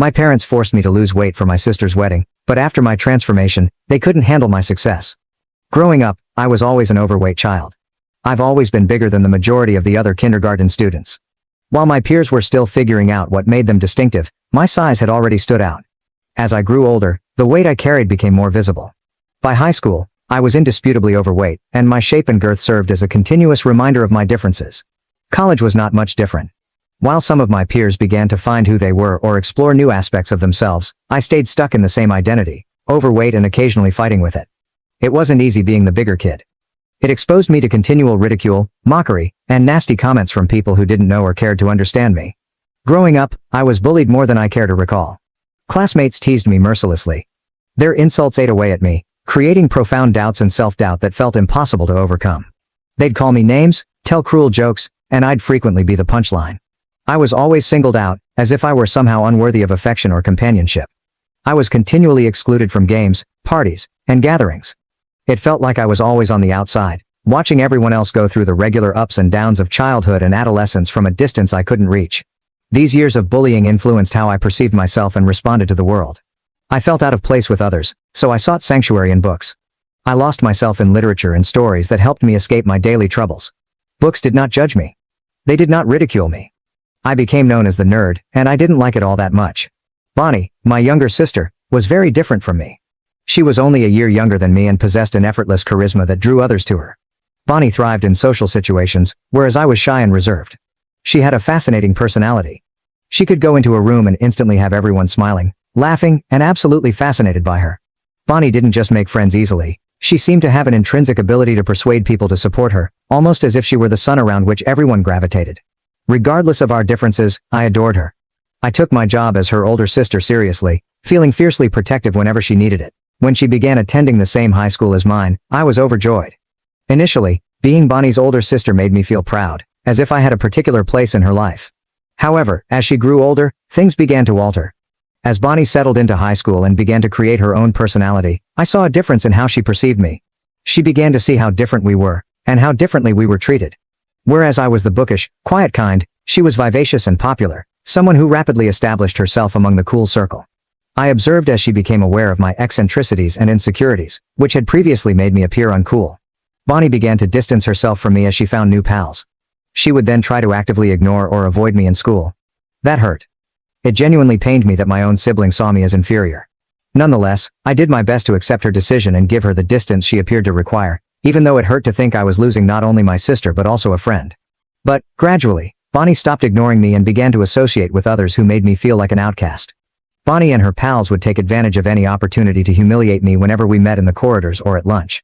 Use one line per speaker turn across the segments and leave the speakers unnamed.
My parents forced me to lose weight for my sister's wedding, but after my transformation, they couldn't handle my success. Growing up, I was always an overweight child. I've always been bigger than the majority of the other kindergarten students. While my peers were still figuring out what made them distinctive, my size had already stood out. As I grew older, the weight I carried became more visible. By high school, I was indisputably overweight, and my shape and girth served as a continuous reminder of my differences. College was not much different. While some of my peers began to find who they were or explore new aspects of themselves, I stayed stuck in the same identity, overweight and occasionally fighting with it. It wasn't easy being the bigger kid. It exposed me to continual ridicule, mockery, and nasty comments from people who didn't know or cared to understand me. Growing up, I was bullied more than I care to recall. Classmates teased me mercilessly. Their insults ate away at me, creating profound doubts and self-doubt that felt impossible to overcome. They'd call me names, tell cruel jokes, and I'd frequently be the punchline. I was always singled out, as if I were somehow unworthy of affection or companionship. I was continually excluded from games, parties, and gatherings. It felt like I was always on the outside, watching everyone else go through the regular ups and downs of childhood and adolescence from a distance I couldn't reach. These years of bullying influenced how I perceived myself and responded to the world. I felt out of place with others, so I sought sanctuary in books. I lost myself in literature and stories that helped me escape my daily troubles. Books did not judge me. They did not ridicule me. I became known as the nerd, and I didn't like it all that much. Bonnie, my younger sister, was very different from me. She was only a year younger than me and possessed an effortless charisma that drew others to her. Bonnie thrived in social situations, whereas I was shy and reserved. She had a fascinating personality. She could go into a room and instantly have everyone smiling, laughing, and absolutely fascinated by her. Bonnie didn't just make friends easily. She seemed to have an intrinsic ability to persuade people to support her, almost as if she were the sun around which everyone gravitated. Regardless of our differences, I adored her. I took my job as her older sister seriously, feeling fiercely protective whenever she needed it. When she began attending the same high school as mine, I was overjoyed. Initially, being Bonnie's older sister made me feel proud, as if I had a particular place in her life. However, as she grew older, things began to alter. As Bonnie settled into high school and began to create her own personality, I saw a difference in how she perceived me. She began to see how different we were, and how differently we were treated. Whereas I was the bookish, quiet kind, she was vivacious and popular, someone who rapidly established herself among the cool circle. I observed as she became aware of my eccentricities and insecurities, which had previously made me appear uncool. Bonnie began to distance herself from me as she found new pals. She would then try to actively ignore or avoid me in school. That hurt. It genuinely pained me that my own sibling saw me as inferior. Nonetheless, I did my best to accept her decision and give her the distance she appeared to require, even though it hurt to think I was losing not only my sister but also a friend. But, gradually, Bonnie stopped ignoring me and began to associate with others who made me feel like an outcast. Bonnie and her pals would take advantage of any opportunity to humiliate me whenever we met in the corridors or at lunch.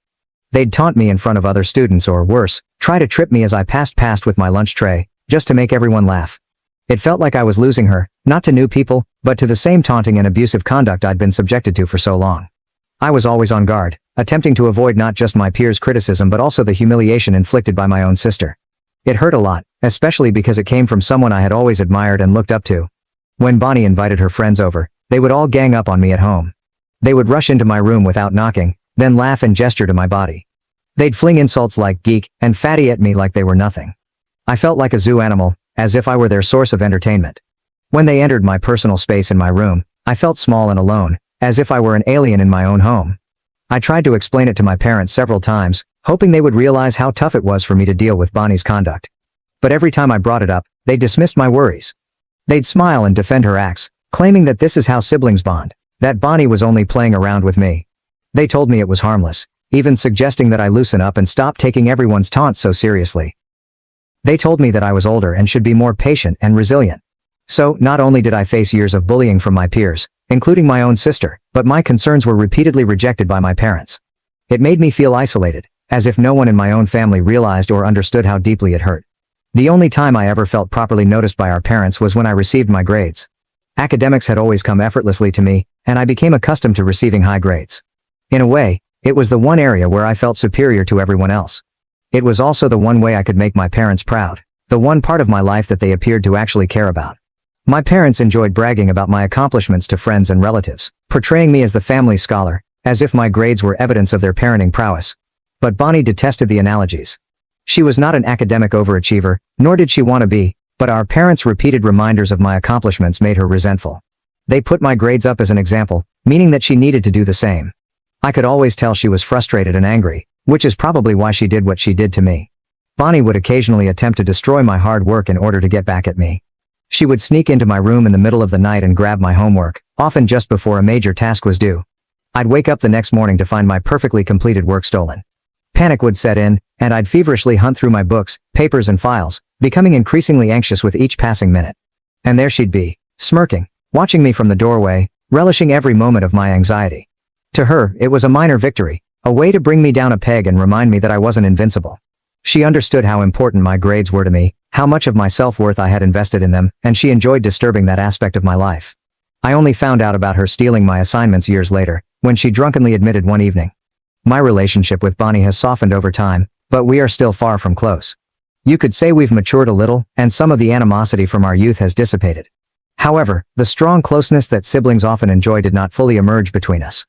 They'd taunt me in front of other students or worse, try to trip me as I passed past with my lunch tray, just to make everyone laugh. It felt like I was losing her, not to new people, but to the same taunting and abusive conduct I'd been subjected to for so long. I was always on guard, attempting to avoid not just my peers' criticism but also the humiliation inflicted by my own sister. It hurt a lot, especially because it came from someone I had always admired and looked up to. When Bonnie invited her friends over, they would all gang up on me at home. They would rush into my room without knocking, then laugh and gesture to my body. They'd fling insults like geek and fatty at me like they were nothing. I felt like a zoo animal, as if I were their source of entertainment. When they entered my personal space in my room, I felt small and alone, as if I were an alien in my own home. I tried to explain it to my parents several times, hoping they would realize how tough it was for me to deal with Bonnie's conduct. But every time I brought it up, they dismissed my worries. They'd smile and defend her acts, claiming that this is how siblings bond, that Bonnie was only playing around with me. They told me it was harmless, even suggesting that I loosen up and stop taking everyone's taunts so seriously. They told me that I was older and should be more patient and resilient. So, not only did I face years of bullying from my peers, including my own sister, but my concerns were repeatedly rejected by my parents. It made me feel isolated, as if no one in my own family realized or understood how deeply it hurt. The only time I ever felt properly noticed by our parents was when I received my grades. Academics had always come effortlessly to me, and I became accustomed to receiving high grades. In a way, it was the one area where I felt superior to everyone else. It was also the one way I could make my parents proud, the one part of my life that they appeared to actually care about. My parents enjoyed bragging about my accomplishments to friends and relatives, portraying me as the family scholar, as if my grades were evidence of their parenting prowess. But Bonnie detested the analogies. She was not an academic overachiever, nor did she want to be, but our parents' repeated reminders of my accomplishments made her resentful. They put my grades up as an example, meaning that she needed to do the same. I could always tell she was frustrated and angry, which is probably why she did what she did to me. Bonnie would occasionally attempt to destroy my hard work in order to get back at me. She would sneak into my room in the middle of the night and grab my homework, often just before a major task was due. I'd wake up the next morning to find my perfectly completed work stolen. Panic would set in, and I'd feverishly hunt through my books, papers and files, becoming increasingly anxious with each passing minute. And there she'd be, smirking, watching me from the doorway, relishing every moment of my anxiety. To her, it was a minor victory, a way to bring me down a peg and remind me that I wasn't invincible. She understood how important my grades were to me, how much of my self-worth I had invested in them, and she enjoyed disturbing that aspect of my life. I only found out about her stealing my assignments years later, when she drunkenly admitted one evening. My relationship with Bonnie has softened over time, but we are still far from close. You could say we've matured a little, and some of the animosity from our youth has dissipated. However, the strong closeness that siblings often enjoy did not fully emerge between us.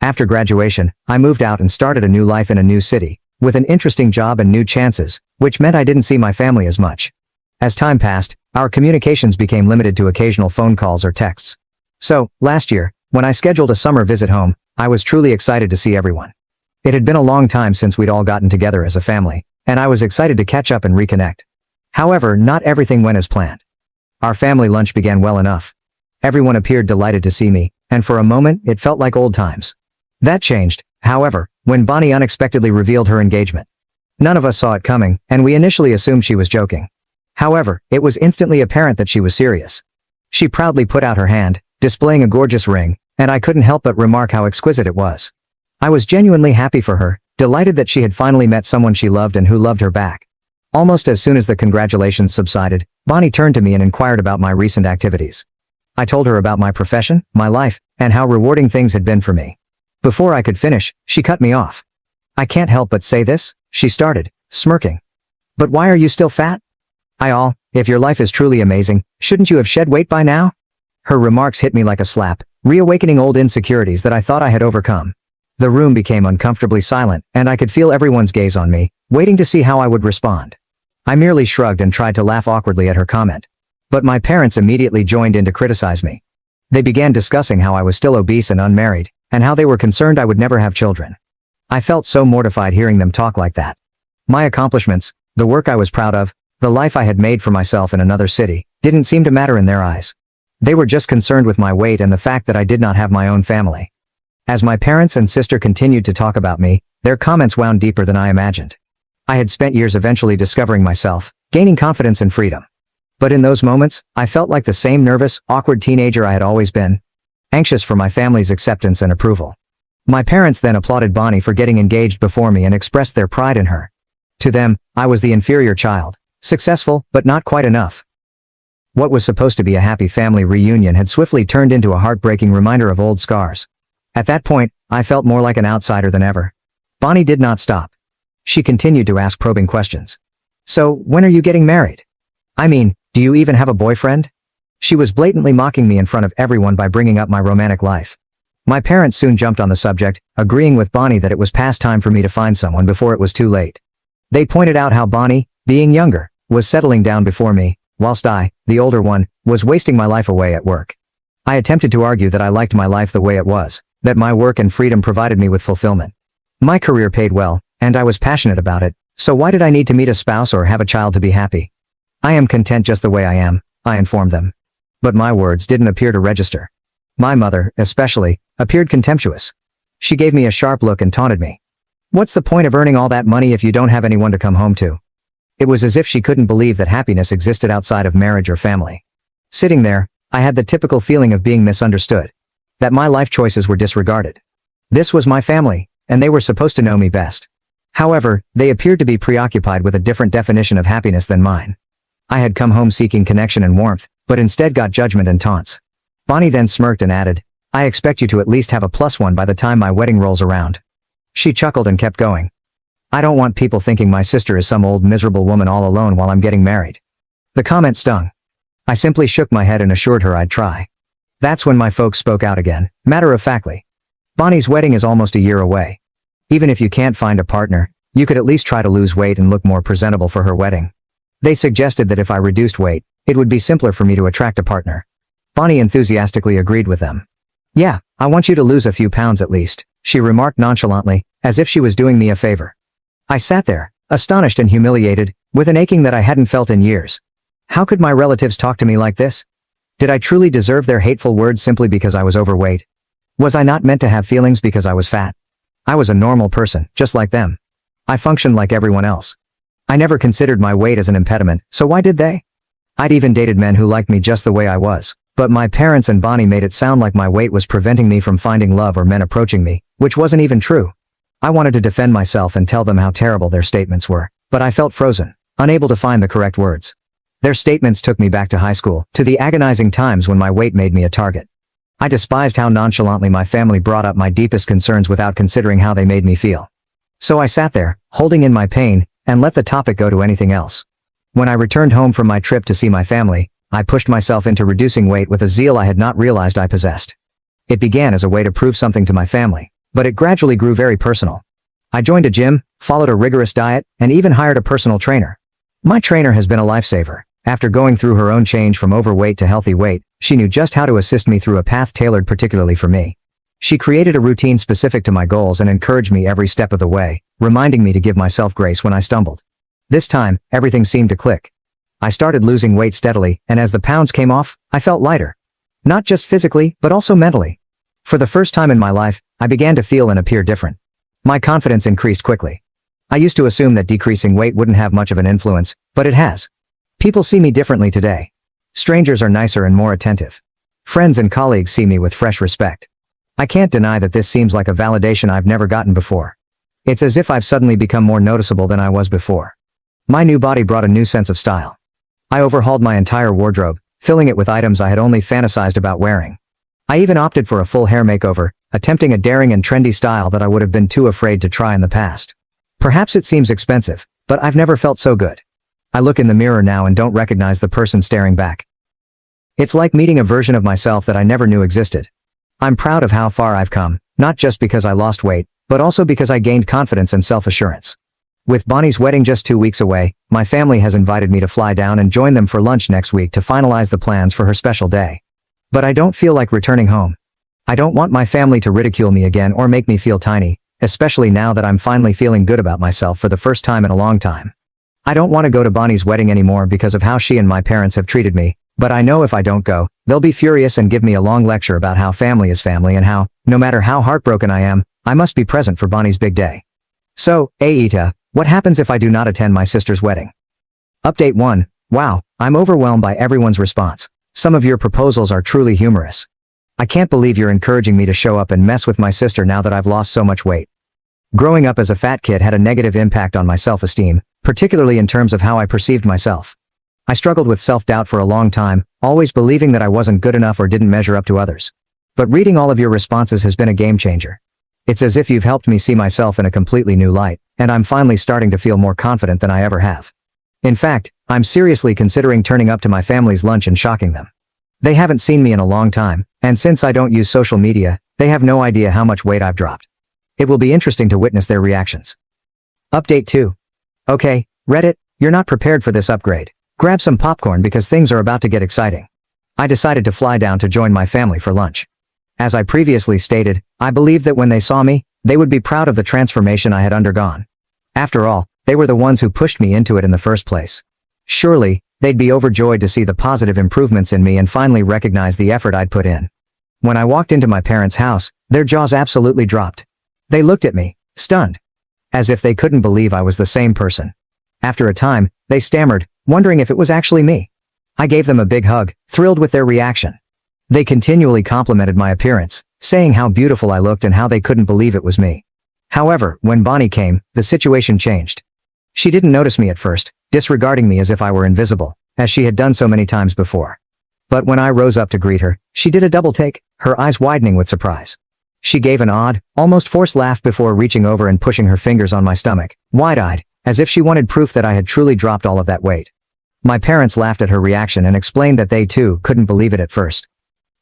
After graduation, I moved out and started a new life in a new city, with an interesting job and new chances, which meant I didn't see my family as much. As time passed, our communications became limited to occasional phone calls or texts. So, last year, when I scheduled a summer visit home, I was truly excited to see everyone. It had been a long time since we'd all gotten together as a family, and I was excited to catch up and reconnect. However, not everything went as planned. Our family lunch began well enough. Everyone appeared delighted to see me, and for a moment, it felt like old times. That changed, however, when Bonnie unexpectedly revealed her engagement. None of us saw it coming, and we initially assumed she was joking. However, it was instantly apparent that she was serious. She proudly put out her hand, displaying a gorgeous ring, and I couldn't help but remark how exquisite it was. I was genuinely happy for her, delighted that she had finally met someone she loved and who loved her back. Almost as soon as the congratulations subsided, Bonnie turned to me and inquired about my recent activities. I told her about my profession, my life, and how rewarding things had been for me. Before I could finish, she cut me off. "I can't help but say this," she started, smirking. "But why are you still fat?" If your life is truly amazing, shouldn't you have shed weight by now?" Her remarks hit me like a slap, reawakening old insecurities that I thought I had overcome. The room became uncomfortably silent, and I could feel everyone's gaze on me, waiting to see how I would respond. I merely shrugged and tried to laugh awkwardly at her comment. But my parents immediately joined in to criticize me. They began discussing how I was still obese and unmarried, and how they were concerned I would never have children. I felt so mortified hearing them talk like that. My accomplishments, the work I was proud of, the life I had made for myself in another city, didn't seem to matter in their eyes. They were just concerned with my weight and the fact that I did not have my own family. As my parents and sister continued to talk about me, their comments wound deeper than I imagined. I had spent years eventually discovering myself, gaining confidence and freedom. But in those moments, I felt like the same nervous, awkward teenager I had always been, anxious for my family's acceptance and approval. My parents then applauded Bonnie for getting engaged before me and expressed their pride in her. To them, I was the inferior child, successful, but not quite enough. What was supposed to be a happy family reunion had swiftly turned into a heartbreaking reminder of old scars. At that point, I felt more like an outsider than ever. Bonnie did not stop. She continued to ask probing questions. "So, when are you getting married? Do you even have a boyfriend?" She was blatantly mocking me in front of everyone by bringing up my romantic life. My parents soon jumped on the subject, agreeing with Bonnie that it was past time for me to find someone before it was too late. They pointed out how Bonnie, being younger, was settling down before me, whilst I, the older one, was wasting my life away at work. I attempted to argue that I liked my life the way it was, that my work and freedom provided me with fulfillment. My career paid well, and I was passionate about it, so why did I need to meet a spouse or have a child to be happy? "I am content just the way I am," I informed them. But my words didn't appear to register. My mother, especially, appeared contemptuous. She gave me a sharp look and taunted me. "What's the point of earning all that money if you don't have anyone to come home to?" It was as if she couldn't believe that happiness existed outside of marriage or family. Sitting there, I had the typical feeling of being misunderstood. That my life choices were disregarded. This was my family, and they were supposed to know me best. However, they appeared to be preoccupied with a different definition of happiness than mine. I had come home seeking connection and warmth, but instead got judgment and taunts. Bonnie then smirked and added, "I expect you to at least have a +1 by the time my wedding rolls around." She chuckled and kept going. "I don't want people thinking my sister is some old miserable woman all alone while I'm getting married." The comment stung. I simply shook my head and assured her I'd try. That's when my folks spoke out again, matter-of-factly. "Bonnie's wedding is almost a year away. Even if you can't find a partner, you could at least try to lose weight and look more presentable for her wedding." They suggested that if I reduced weight, it would be simpler for me to attract a partner. Bonnie enthusiastically agreed with them. Yeah, I want you to lose a few pounds at least, she remarked nonchalantly, as if she was doing me a favor. I sat there, astonished and humiliated, with an aching that I hadn't felt in years. How could my relatives talk to me like this? Did I truly deserve their hateful words simply because I was overweight? Was I not meant to have feelings because I was fat? I was a normal person, just like them. I functioned like everyone else. I never considered my weight as an impediment, so why did they? I'd even dated men who liked me just the way I was, but my parents and Bonnie made it sound like my weight was preventing me from finding love or men approaching me, which wasn't even true. I wanted to defend myself and tell them how terrible their statements were, but I felt frozen, unable to find the correct words. Their statements took me back to high school, to the agonizing times when my weight made me a target. I despised how nonchalantly my family brought up my deepest concerns without considering how they made me feel. So I sat there, holding in my pain, and let the topic go to anything else. When I returned home from my trip to see my family, I pushed myself into reducing weight with a zeal I had not realized I possessed. It began as a way to prove something to my family, but it gradually grew very personal. I joined a gym, followed a rigorous diet, and even hired a personal trainer. My trainer has been a lifesaver. After going through her own change from overweight to healthy weight, she knew just how to assist me through a path tailored particularly for me. She created a routine specific to my goals and encouraged me every step of the way, reminding me to give myself grace when I stumbled. This time, everything seemed to click. I started losing weight steadily, and as the pounds came off, I felt lighter. Not just physically, but also mentally. For the first time in my life, I began to feel and appear different. My confidence increased quickly. I used to assume that decreasing weight wouldn't have much of an influence, but it has. People see me differently today. Strangers are nicer and more attentive. Friends and colleagues see me with fresh respect. I can't deny that this seems like a validation I've never gotten before. It's as if I've suddenly become more noticeable than I was before. My new body brought a new sense of style. I overhauled my entire wardrobe, filling it with items I had only fantasized about wearing. I even opted for a full hair makeover, attempting a daring and trendy style that I would have been too afraid to try in the past. Perhaps it seems expensive, but I've never felt so good. I look in the mirror now and don't recognize the person staring back. It's like meeting a version of myself that I never knew existed. I'm proud of how far I've come, not just because I lost weight, but also because I gained confidence and self-assurance. With Bonnie's wedding just 2 weeks away, my family has invited me to fly down and join them for lunch next week to finalize the plans for her special day. But I don't feel like returning home. I don't want my family to ridicule me again or make me feel tiny, especially now that I'm finally feeling good about myself for the first time in a long time. I don't want to go to Bonnie's wedding anymore because of how she and my parents have treated me, but I know if I don't go, they'll be furious and give me a long lecture about how family is family and how, no matter how heartbroken I am, I must be present for Bonnie's big day. So, Aita, what happens if I do not attend my sister's wedding? Update 1. Wow, I'm overwhelmed by everyone's response. Some of your proposals are truly humorous. I can't believe you're encouraging me to show up and mess with my sister now that I've lost so much weight. Growing up as a fat kid had a negative impact on my self-esteem, particularly in terms of how I perceived myself. I struggled with self-doubt for a long time, always believing that I wasn't good enough or didn't measure up to others. But reading all of your responses has been a game changer. It's as if you've helped me see myself in a completely new light, and I'm finally starting to feel more confident than I ever have. In fact, I'm seriously considering turning up to my family's lunch and shocking them. They haven't seen me in a long time, and since I don't use social media, they have no idea how much weight I've dropped. It will be interesting to witness their reactions. Update 2. Okay, Reddit, you're not prepared for this upgrade. Grab some popcorn because things are about to get exciting. I decided to fly down to join my family for lunch. As I previously stated, I believed that when they saw me, they would be proud of the transformation I had undergone. After all, they were the ones who pushed me into it in the first place. Surely, they'd be overjoyed to see the positive improvements in me and finally recognize the effort I'd put in. When I walked into my parents' house, their jaws absolutely dropped. They looked at me, stunned. As if they couldn't believe I was the same person. After a time, they stammered, wondering if it was actually me. I gave them a big hug, thrilled with their reaction. They continually complimented my appearance, saying how beautiful I looked and how they couldn't believe it was me. However, when Bonnie came, the situation changed. She didn't notice me at first, disregarding me as if I were invisible, as she had done so many times before. But when I rose up to greet her, she did a double take, her eyes widening with surprise. She gave an odd, almost forced laugh before reaching over and pushing her fingers on my stomach, wide-eyed, as if she wanted proof that I had truly dropped all of that weight. My parents laughed at her reaction and explained that they too couldn't believe it at first.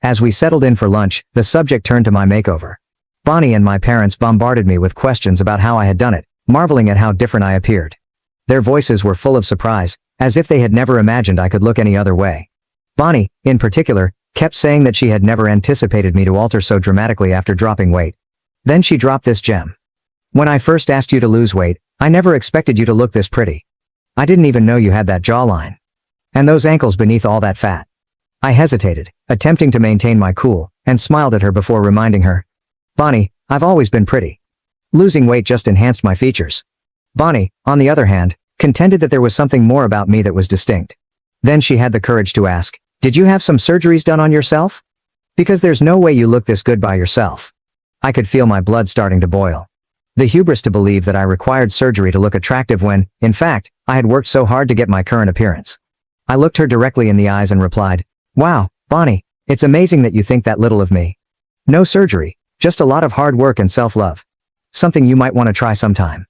As we settled in for lunch, the subject turned to my makeover. Bonnie and my parents bombarded me with questions about how I had done it, marveling at how different I appeared. Their voices were full of surprise, as if they had never imagined I could look any other way. Bonnie, in particular, Kept saying that she had never anticipated me to alter so dramatically after dropping weight. Then she dropped this gem. When I first asked you to lose weight, I never expected you to look this pretty. I didn't even know you had that jawline. And those ankles beneath all that fat. I hesitated, attempting to maintain my cool, and smiled at her before reminding her. Bonnie, I've always been pretty. Losing weight just enhanced my features. Bonnie, on the other hand, contended that there was something more about me that was distinct. Then she had the courage to ask, did you have some surgeries done on yourself? Because there's no way you look this good by yourself. I could feel my blood starting to boil. The hubris to believe that I required surgery to look attractive when, in fact, I had worked so hard to get my current appearance. I looked her directly in the eyes and replied, wow, Bonnie, it's amazing that you think that little of me. No surgery, just a lot of hard work and self-love. Something you might want to try sometime.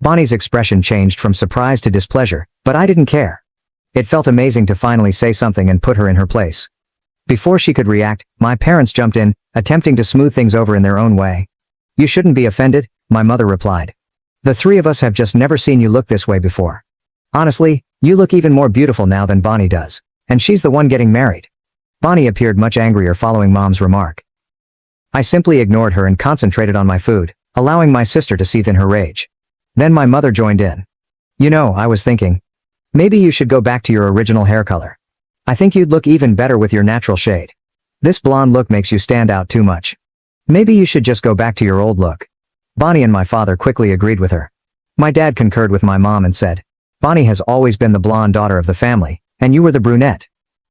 Bonnie's expression changed from surprise to displeasure, but I didn't care. It felt amazing to finally say something and put her in her place. Before she could react, my parents jumped in, attempting to smooth things over in their own way. You shouldn't be offended, my mother replied. The three of us have just never seen you look this way before. Honestly, you look even more beautiful now than Bonnie does, and she's the one getting married. Bonnie appeared much angrier following Mom's remark. I simply ignored her and concentrated on my food, allowing my sister to seethe in her rage. Then my mother joined in. You know, I was thinking, maybe you should go back to your original hair color. I think you'd look even better with your natural shade. This blonde look makes you stand out too much. Maybe you should just go back to your old look. Bonnie and my father quickly agreed with her. My dad concurred with my mom and said, Bonnie has always been the blonde daughter of the family, and you were the brunette.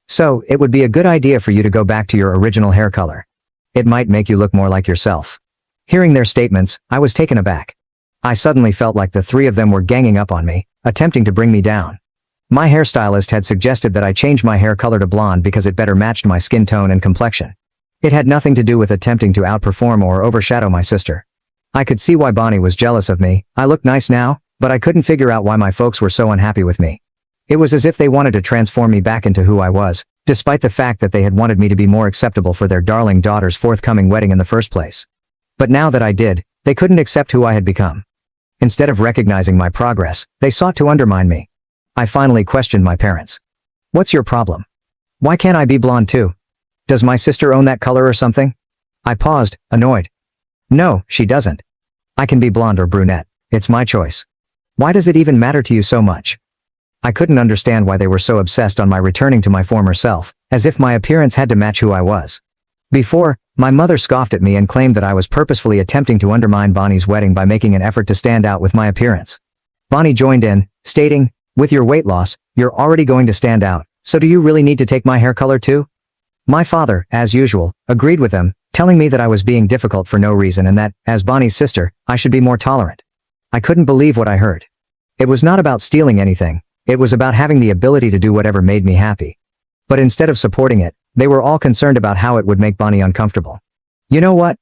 So, it would be a good idea for you to go back to your original hair color. It might make you look more like yourself. Hearing their statements, I was taken aback. I suddenly felt like the three of them were ganging up on me, attempting to bring me down. My hairstylist had suggested that I change my hair color to blonde because it better matched my skin tone and complexion. It had nothing to do with attempting to outperform or overshadow my sister. I could see why Bonnie was jealous of me. I looked nice now, but I couldn't figure out why my folks were so unhappy with me. It was as if they wanted to transform me back into who I was, despite the fact that they had wanted me to be more acceptable for their darling daughter's forthcoming wedding in the first place. But now that I did, they couldn't accept who I had become. Instead of recognizing my progress, they sought to undermine me. I finally questioned my parents. What's your problem? Why can't I be blonde too? Does my sister own that color or something? I paused, annoyed. No, she doesn't. I can be blonde or brunette. It's my choice. Why does it even matter to you so much? I couldn't understand why they were so obsessed on my returning to my former self, as if my appearance had to match who I was. Before, my mother scoffed at me and claimed that I was purposefully attempting to undermine Bonnie's wedding by making an effort to stand out with my appearance. Bonnie joined in, stating, with your weight loss, you're already going to stand out, so do you really need to take my hair color too? My father, as usual, agreed with them, telling me that I was being difficult for no reason and that, as Bonnie's sister, I should be more tolerant. I couldn't believe what I heard. It was not about stealing anything, it was about having the ability to do whatever made me happy. But instead of supporting it, they were all concerned about how it would make Bonnie uncomfortable. You know what?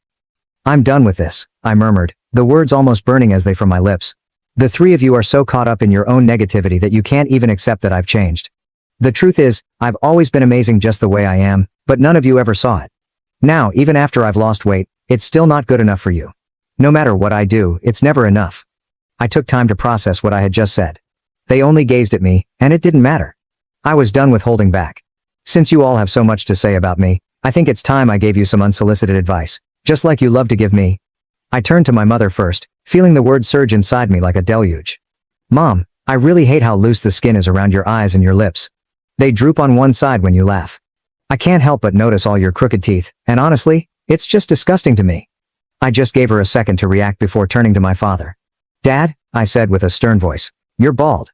I'm done with this, I murmured, the words almost burning as they from my lips. The three of you are so caught up in your own negativity that you can't even accept that I've changed. The truth is, I've always been amazing just the way I am, but none of you ever saw it. Now, even after I've lost weight, it's still not good enough for you. No matter what I do, it's never enough. I took time to process what I had just said. They only gazed at me, and it didn't matter. I was done with holding back. Since you all have so much to say about me, I think it's time I gave you some unsolicited advice, just like you love to give me. I turned to my mother first, feeling the words surge inside me like a deluge. Mom, I really hate how loose the skin is around your eyes and your lips. They droop on one side when you laugh. I can't help but notice all your crooked teeth, and honestly, it's just disgusting to me. I just gave her a second to react before turning to my father. Dad, I said with a stern voice, you're bald.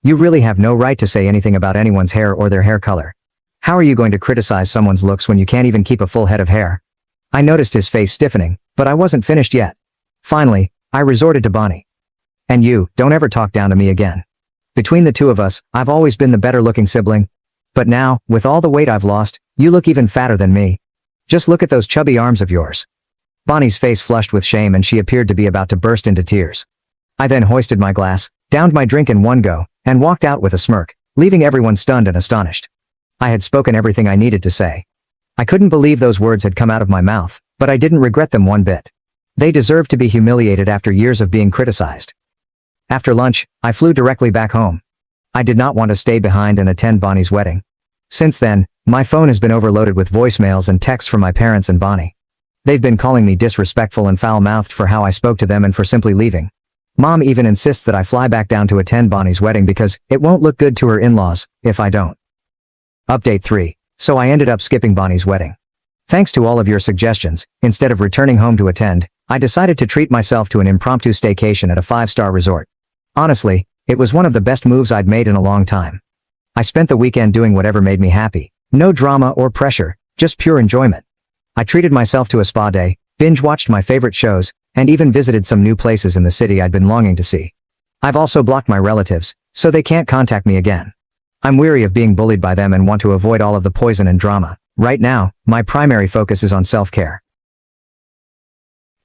You really have no right to say anything about anyone's hair or their hair color. How are you going to criticize someone's looks when you can't even keep a full head of hair? I noticed his face stiffening, but I wasn't finished yet. Finally, I resorted to Bonnie. And you, don't ever talk down to me again. Between the two of us, I've always been the better-looking sibling. But now, with all the weight I've lost, you look even fatter than me. Just look at those chubby arms of yours. Bonnie's face flushed with shame and she appeared to be about to burst into tears. I then hoisted my glass, downed my drink in one go, and walked out with a smirk, leaving everyone stunned and astonished. I had spoken everything I needed to say. I couldn't believe those words had come out of my mouth, but I didn't regret them one bit. They deserved to be humiliated after years of being criticized. After lunch, I flew directly back home. I did not want to stay behind and attend Bonnie's wedding. Since then, My phone has been overloaded with voicemails and texts from my parents and Bonnie. They've been calling me disrespectful and foul-mouthed for how I spoke to them and for simply leaving. Mom even insists that I fly back down to attend Bonnie's wedding because it won't look good to her in-laws if I don't. Update 3. So I ended up skipping Bonnie's wedding. Thanks to all of your suggestions, instead of returning home to attend, I decided to treat myself to an impromptu staycation at a 5-star resort. Honestly, it was one of the best moves I'd made in a long time. I spent the weekend doing whatever made me happy. No drama or pressure, just pure enjoyment. I treated myself to a spa day, binge-watched my favorite shows, and even visited some new places in the city I'd been longing to see. I've also blocked my relatives, so they can't contact me again. I'm weary of being bullied by them and want to avoid all of the poison and drama. Right now, my primary focus is on self-care.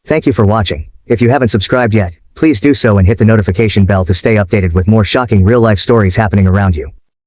Thank you for watching. If you haven't subscribed yet, please do so and hit the notification bell to stay updated with more shocking real-life stories happening around you.